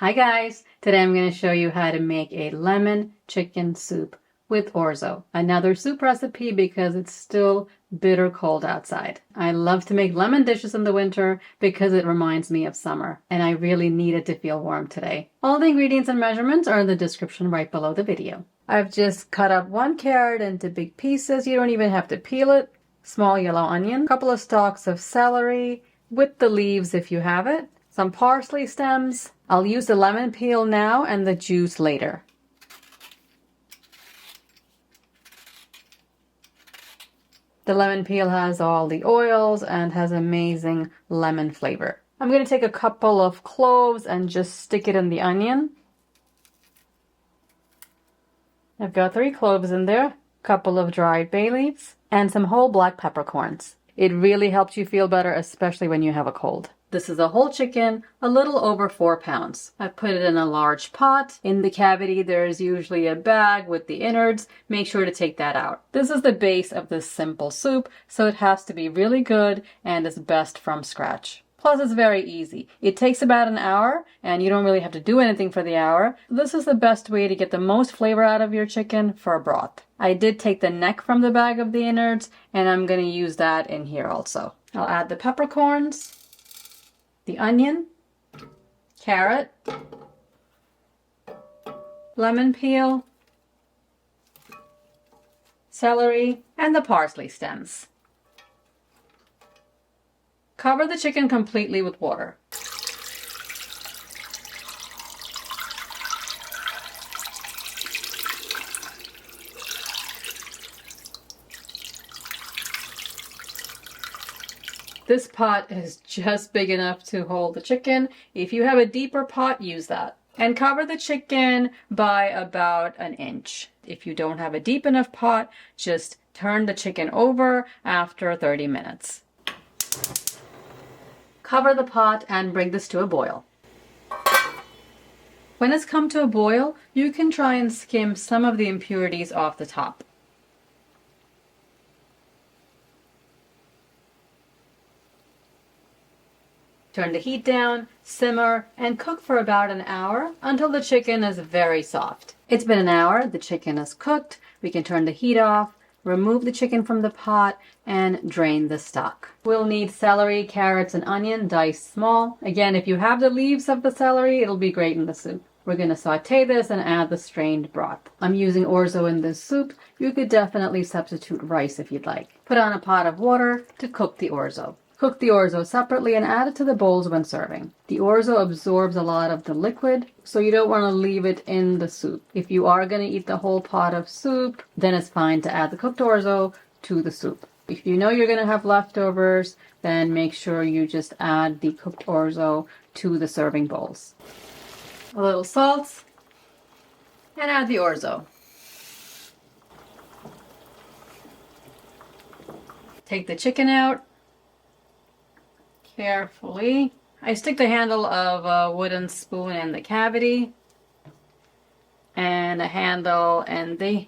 Hi guys! Today I'm going to show you how to make a lemon chicken soup with orzo. Another soup recipe because it's still bitter cold outside. I love to make lemon dishes in the winter because it reminds me of summer, and I really need it to feel warm today. All the ingredients and measurements are in the description right below the video. I've just cut up 1 carrot into big pieces. You don't even have to peel it. Small yellow onion, a couple of stalks of celery with the leaves if you have it, some parsley stems. I'll use the lemon peel now and the juice later. The lemon peel has all the oils and has amazing lemon flavor. I'm going to take a couple of cloves and just stick it in the onion. I've got 3 cloves in there, a couple of dried bay leaves, and some whole black peppercorns. It really helps you feel better, especially when you have a cold. This is a whole chicken, a little over 4 pounds. I put it in a large pot. In the cavity, there's usually a bag with the innards. Make sure to take that out. This is the base of this simple soup, so it has to be really good and is best from scratch. Plus, it's very easy. It takes about an hour, and you don't really have to do anything for the hour. This is the best way to get the most flavor out of your chicken for a broth. I did take the neck from the bag of the innards, and I'm going to use that in here also. I'll add the peppercorns, the onion, carrot, lemon peel, celery, and the parsley stems. Cover the chicken completely with water. This pot is just big enough to hold the chicken. If you have a deeper pot, use that. And cover the chicken by about 1 inch. If you don't have a deep enough pot, just turn the chicken over after 30 minutes. Cover the pot and bring this to a boil. When it's come to a boil, you can try and skim some of the impurities off the top. Turn the heat down, simmer, and cook for about an hour until the chicken is very soft. It's been an hour, the chicken is cooked. We can turn the heat off, remove the chicken from the pot, and drain the stock. We'll need celery, carrots, and onion diced small. Again, if you have the leaves of the celery, it'll be great in the soup. We're going to saute this and add the strained broth. I'm using orzo in this soup. You could definitely substitute rice if you'd like. Put on a pot of water to cook the orzo. Cook the orzo separately and add it to the bowls when serving. The orzo absorbs a lot of the liquid, so you don't want to leave it in the soup. If you are going to eat the whole pot of soup, then it's fine to add the cooked orzo to the soup. If you know you're going to have leftovers, then make sure you just add the cooked orzo to the serving bowls. A little salt, and add the orzo. Take the chicken out. Carefully. I stick the handle of a wooden spoon in the cavity and a handle in the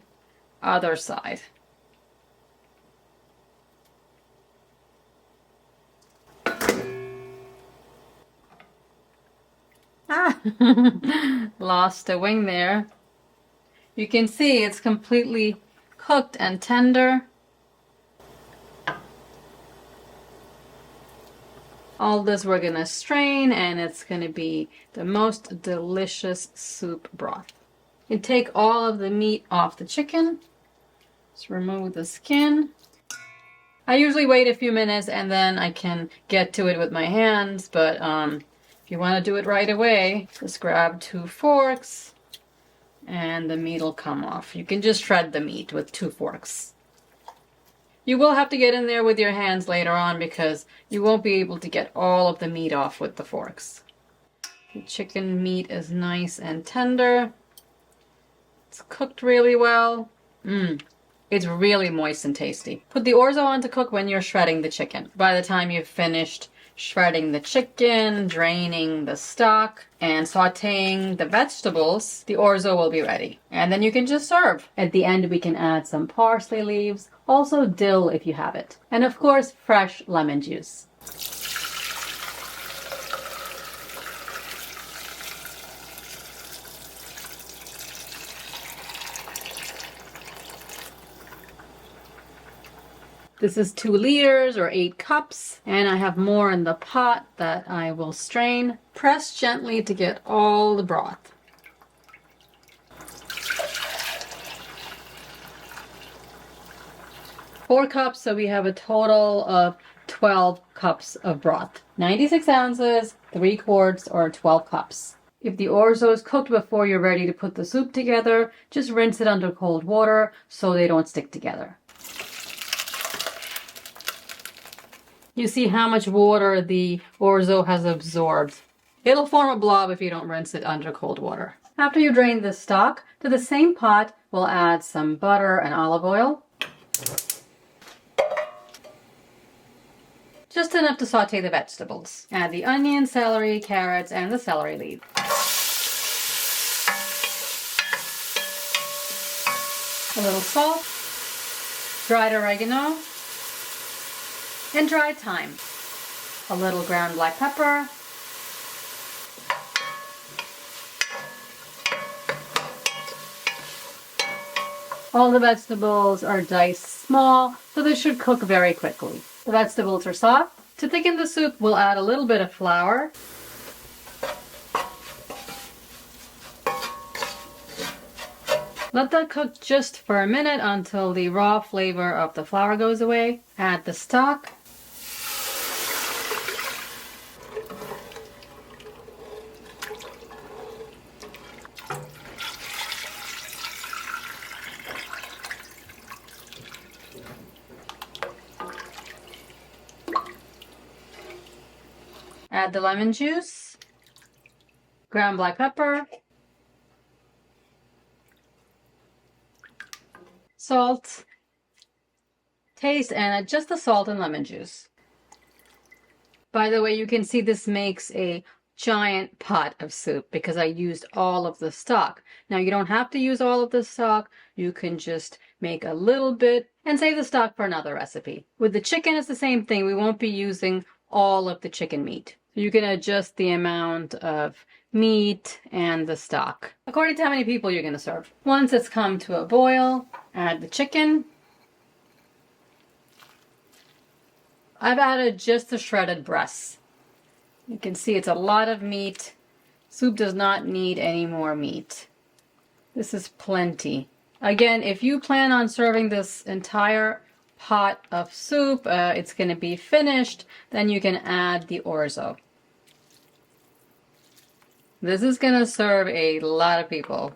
other side. Lost a wing there. You can see it's completely cooked and tender. All this we're going to strain, and it's going to be the most delicious soup broth. You take all of the meat off the chicken. Just remove the skin. I usually wait a few minutes and then I can get to it with my hands, but if you want to do it right away, just grab 2 forks and the meat will come off. You can just shred the meat with 2 forks. You will have to get in there with your hands later on because you won't be able to get all of the meat off with the forks. The chicken meat is nice and tender. It's cooked really well. It's really moist and tasty. Put the orzo on to cook when you're shredding the chicken. By the time you've finished shredding the chicken, draining the stock, and sauteing the vegetables, the orzo will be ready. And then you can just serve. At the end, we can add some parsley leaves, also dill if you have it, and of course, fresh lemon juice. This is 2 liters or 8 cups, and I have more in the pot that I will strain. Press gently to get all the broth. Four cups, so we have a total of 12 cups of broth. 96 ounces, 3 quarts, or 12 cups. If the orzo is cooked before you're ready to put the soup together, just rinse it under cold water so they don't stick together. You see how much water the orzo has absorbed. It'll form a blob if you don't rinse it under cold water. After you drain the stock, to the same pot, we'll add some butter and olive oil. Just enough to saute the vegetables. Add the onion, celery, carrots, and the celery leaf. A little salt, dried oregano, and dried thyme. A little ground black pepper. All the vegetables are diced small, so they should cook very quickly. The vegetables are soft. To thicken the soup, we'll add a little bit of flour. Let that cook just for a minute until the raw flavor of the flour goes away. Add the stock. Add the lemon juice, ground black pepper, salt, taste, and adjust the salt and lemon juice. By the way, you can see this makes a giant pot of soup because I used all of the stock. Now you don't have to use all of the stock. You can just make a little bit and save the stock for another recipe. With the chicken, it's the same thing. We won't be using all of the chicken meat. You can adjust the amount of meat and the stock according to how many people you're going to serve. Once it's come to a boil, add the chicken. I've added just the shredded breasts. You can see it's a lot of meat. Soup does not need any more meat. This is plenty. Again, if you plan on serving this entire pot of soup, it's going to be finished, then you can add the orzo. This is going to serve a lot of people.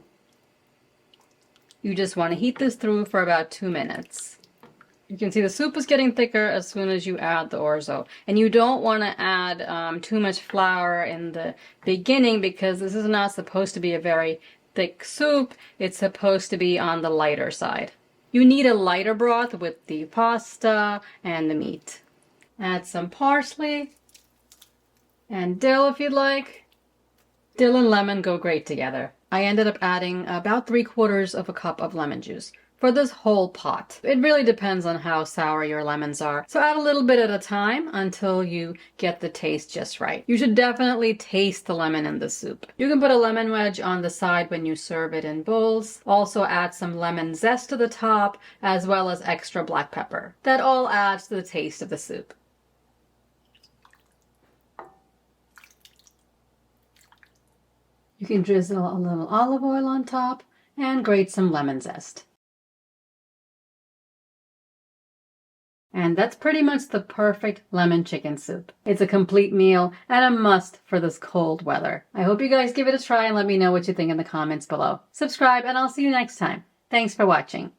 You just want to heat this through for about 2 minutes. You can see the soup is getting thicker as soon as you add the orzo. And you don't want to add too much flour in the beginning because this is not supposed to be a very thick soup. It's supposed to be on the lighter side. You need a lighter broth with the pasta and the meat. Add some parsley and dill if you'd like. Dill and lemon go great together. I ended up adding about 3/4 of a cup of lemon juice for this whole pot. It really depends on how sour your lemons are. So add a little bit at a time until you get the taste just right. You should definitely taste the lemon in the soup. You can put a lemon wedge on the side when you serve it in bowls. Also add some lemon zest to the top as well as extra black pepper. That all adds to the taste of the soup. You can drizzle a little olive oil on top and grate some lemon zest. And that's pretty much the perfect lemon chicken soup. It's a complete meal and a must for this cold weather. I hope you guys give it a try and let me know what you think in the comments below. Subscribe and I'll see you next time. Thanks for watching.